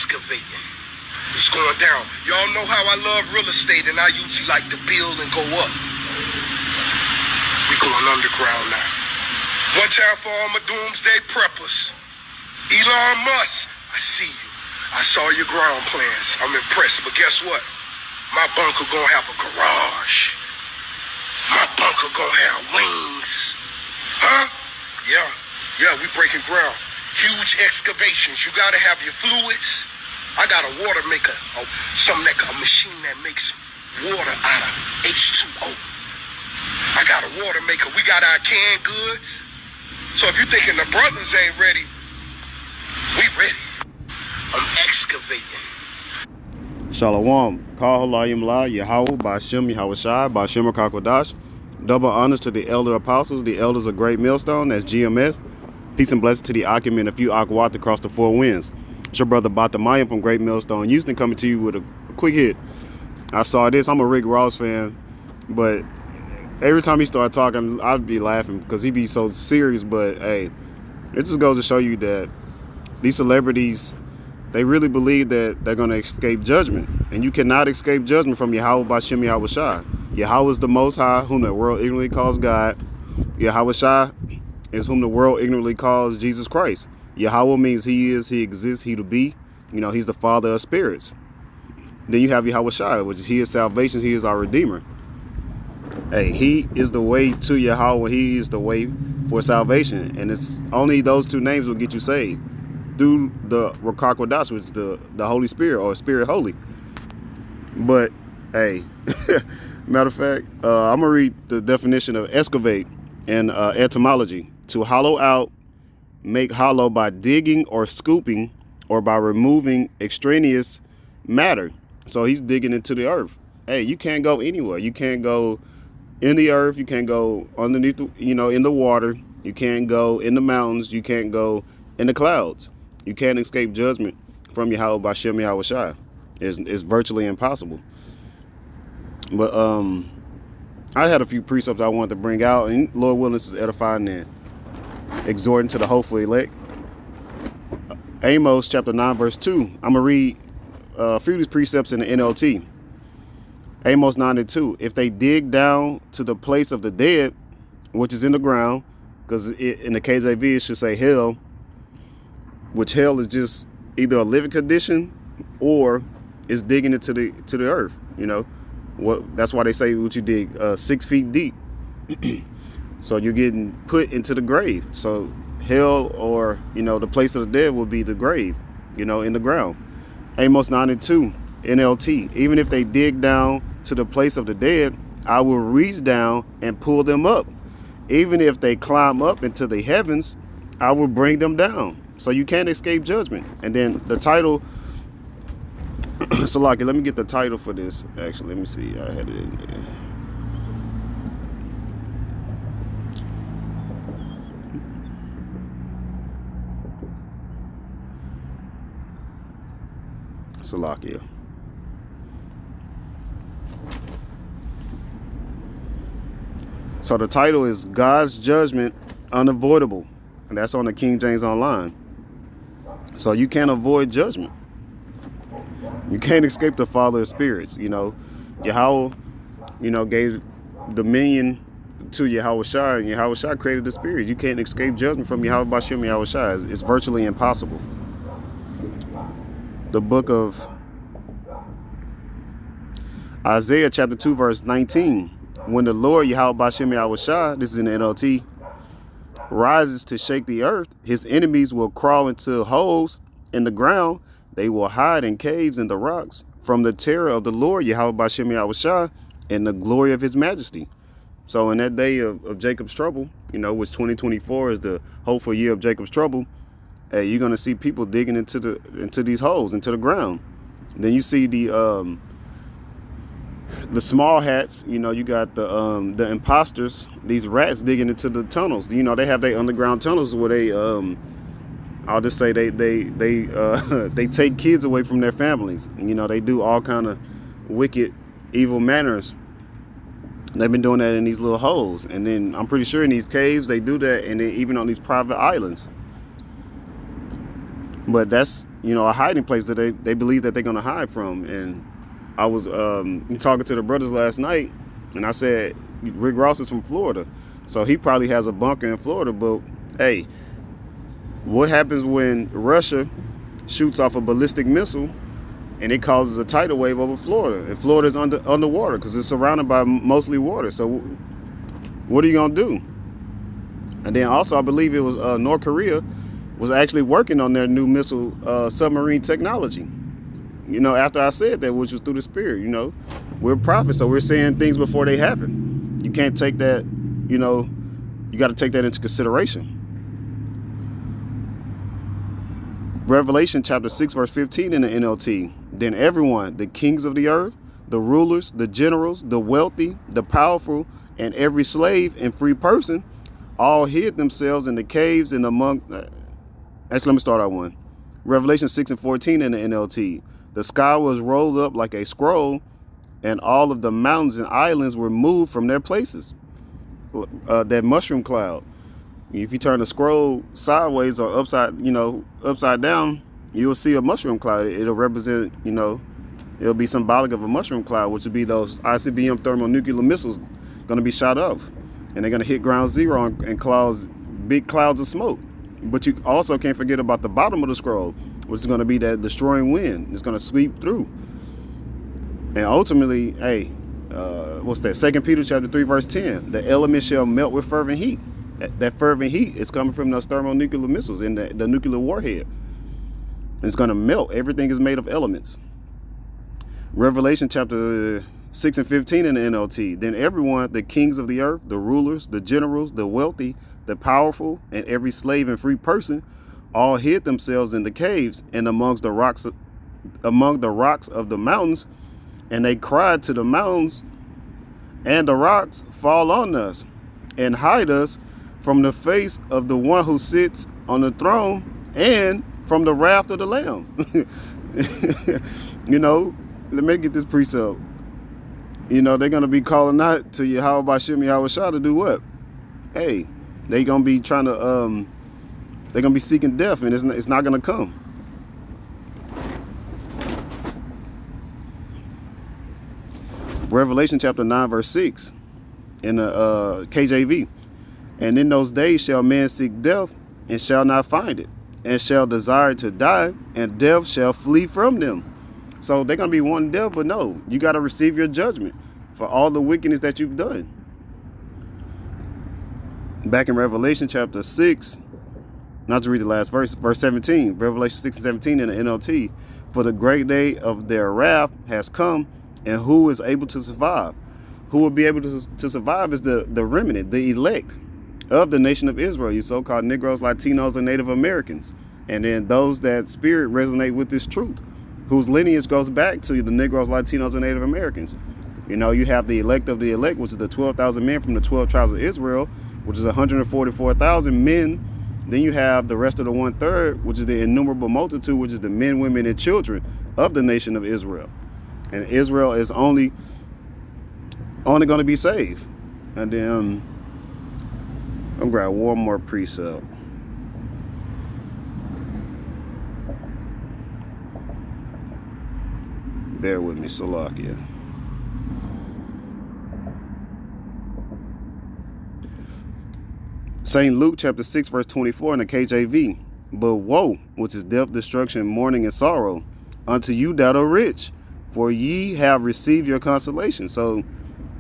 excavating. It's going down. Y'all know how I love real estate, and I usually like to build and go up. We going underground now. One time for all my doomsday preppers. Elon Musk, I see you. I saw your ground plans. I'm impressed, but guess what? My bunker gonna have a garage. My bunker gonna have wings. Huh? Yeah, we breaking ground. Huge excavations. You gotta have your fluids. I got a water maker, a machine that makes water out of H2O. I got a water maker. We got our canned goods. So if you're thinking the brothers ain't ready, we ready. I'm excavating. Shalom. Kal Halayim La Yahweh Ba'Shem Yahawashi Ba'Shem Kakodash. Double honors to the elder apostles, the elders of Great Millstone, that's GMS. Peace and blessings to the Akim and a few Akwat across the four winds. It's your brother Batamayim from Great Millstone Houston coming to you with a quick hit. I saw this. I'm a Rick Ross fan, but every time he started talking, I'd be laughing because he'd be so serious. But hey, it just goes to show you that these celebrities, they really believe that they're going to escape judgment. And you cannot escape judgment from Yahweh Ba'Shem Yahawashi. Yahweh is the Most High, whom the world ignorantly calls God. Yahawashi is whom the world ignorantly calls Jesus Christ. Yahweh means he is, he exists, he to be. You know, he's the father of spirits. Then you have Yahawashi, which is he is salvation, he is our Redeemer. Hey, he is the way to Yahweh, he is the way for salvation. And it's only those two names will get you saved. Through the Ruach HaKodesh, which is the Holy Spirit, or Spirit Holy. But, hey, matter of fact, I'm going to read the definition of excavate in etymology. To hollow out, make hollow by digging or scooping or by removing extraneous matter. So he's digging into the earth. Hey, you can't go anywhere. You can't go in the earth. You can't go underneath, in the water. You can't go in the mountains. You can't go in the clouds. You can't escape judgment from Yahweh Ba'Shem Yahawashi. It's virtually impossible. But I had a few precepts I wanted to bring out, and Lord willing, this is edifying and exhorting to the hopeful elect. Amos chapter 9 verse 2. I'm going to read a few of these precepts in the NLT. Amos 9:2. If they dig down to the place of the dead, which is in the ground, because in the KJV it should say hell, which hell is just either a living condition or is digging into the earth. That's why they say what you dig 6 feet deep. So you're getting put into the grave. So hell, or the place of the dead, will be the grave, in the ground. Amos 9:2 NLT. Even if they dig down to the place of the dead, I will reach down and pull them up. Even if they climb up into the heavens, I will bring them down. So you can't escape judgment. And then the title, Salaki, let me get the title for this. Actually, let me see. I had it in there. Salakia. So the title is God's Judgment Unavoidable. And that's on the King James Online. So you can't avoid judgment. You can't escape the Father of spirits. Yahweh, gave dominion to Yahawashi, and Yahawashi created the spirit. You can't escape judgment from Yahweh Ba'Shem Yahawashi. It's virtually impossible. The book of Isaiah chapter 2 verse 19. When the Lord Yahweh Ba'Shem Yahawashi, this is in the NLT, rises to shake the earth, his enemies will crawl into holes in the ground. They will hide in caves in the rocks from the terror of the Lord Yahweh Ba'Shem Yahawashi and the glory of his majesty. So in that day of Jacob's trouble, which 2024 is the hopeful year of Jacob's trouble, hey, you're gonna see people digging into these holes, into the ground. Then you see the small hats. You got the imposters, these rats digging into the tunnels. They have their underground tunnels where they I'll just say they take kids away from their families. They do all kind of wicked, evil manners. They've been doing that in these little holes, and then I'm pretty sure in these caves they do that, and then even on these private islands. But that's, a hiding place that they believe that they're going to hide from. And I was talking to the brothers last night, and I said Rick Ross is from Florida, so he probably has a bunker in Florida. But hey, what happens when Russia shoots off a ballistic missile and it causes a tidal wave over Florida, and Florida's underwater because it's surrounded by mostly water? So what are you gonna do? And then also, I believe it was North Korea was actually working on their new missile submarine technology. After I said that, which was through the Spirit. We're prophets, so we're saying things before they happen. You can't take that, you got to take that into consideration. Revelation chapter 6, verse 15 in the NLT. Then everyone, the kings of the earth, the rulers, the generals, the wealthy, the powerful, and every slave and free person, all hid themselves in the caves and among... Actually, let me start out one. Revelation 6 and 14 in the NLT. The sky was rolled up like a scroll, and all of the mountains and islands were moved from their places. That mushroom cloud. If you turn the scroll sideways or upside down, you'll see a mushroom cloud. It'll represent, it'll be symbolic of a mushroom cloud, which would be those ICBM thermonuclear missiles going to be shot off. And they're going to hit ground zero and cause big clouds of smoke. But you also can't forget about the bottom of the scroll, which is going to be that destroying wind. It's going to sweep through. And ultimately, what's that? 2 Peter chapter 3, verse 10. The elements shall melt with fervent heat. That fervent heat is coming from those thermonuclear missiles and the nuclear warhead. It's going to melt. Everything is made of elements. Revelation chapter 6 and 15 in the NLT. Then everyone, the kings of the earth, the rulers, the generals, the wealthy, the powerful, and every slave and free person, all hid themselves in the caves and among the rocks of the mountains, and they cried to the mountains and the rocks, fall on us and hide us from the face of the one who sits on the throne and from the wrath of the Lamb. Let me get this precept. They're going to be calling out to Yahweh Bashim Yahweh Shah to do what? Hey, they're going to be trying to, they're going to be seeking death, and it's not going to come. Revelation chapter 9, verse 6 in the KJV. And in those days shall men seek death and shall not find it, and shall desire to die, and death shall flee from them. So they're going to be wanting death, but no, you got to receive your judgment for all the wickedness that you've done. Back in Revelation chapter 6, not to read the last verse, verse 17, Revelation 6 and 17 in the NLT. For the great day of their wrath has come, and who is able to survive? Who will be able to survive is the remnant, the elect of the nation of Israel, you so-called Negroes, Latinos, and Native Americans. And then those that spirit resonate with this truth, whose lineage goes back to the Negroes, Latinos, and Native Americans. You have the elect of the elect, which is the 12,000 men from the 12 tribes of Israel, which is 144,000 men. Then you have the rest of the 1/3, which is the innumerable multitude, which is the men, women, and children of the nation of Israel. And Israel is only going to be saved. And then I'm grab one more precept. Bear with me, Salakia. St. Luke chapter 6, verse 24 in the KJV. But woe, which is death, destruction, mourning, and sorrow, unto you that are rich, for ye have received your consolation. So,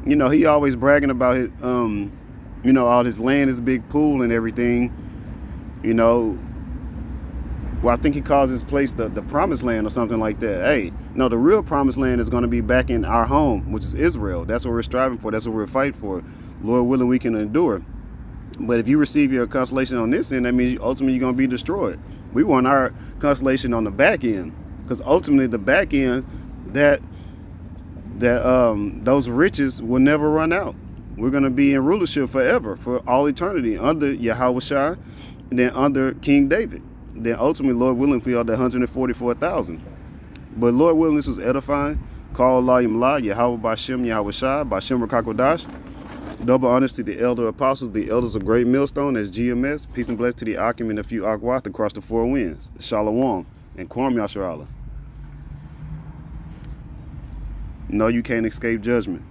he always bragging about his, all his land, his big pool and everything. Well, I think he calls his place the promised land or something like that. Hey, no, the real promised land is going to be back in our home, which is Israel. That's what we're striving for. That's what we're fighting for. Lord willing, we can endure. But if you receive your consolation on this end, that means ultimately you're going to be destroyed. We want our consolation on the back end, because ultimately the back end, that those riches will never run out. We're going to be in rulership forever, for all eternity, under Yahweh Shai, and then under King David. Then ultimately, Lord willing, for all the 144,000. But Lord willing, this was edifying. Call Allah Yahweh Bashim Yahweh Shai, Bashim Rakakodash. Double honors to the elder apostles, the elders of Great Millstone, that's GMS. Peace and blessings to the Akim and a few Akwath across the four winds. Shalom and Kwam Yasharala. No, you can't escape judgment.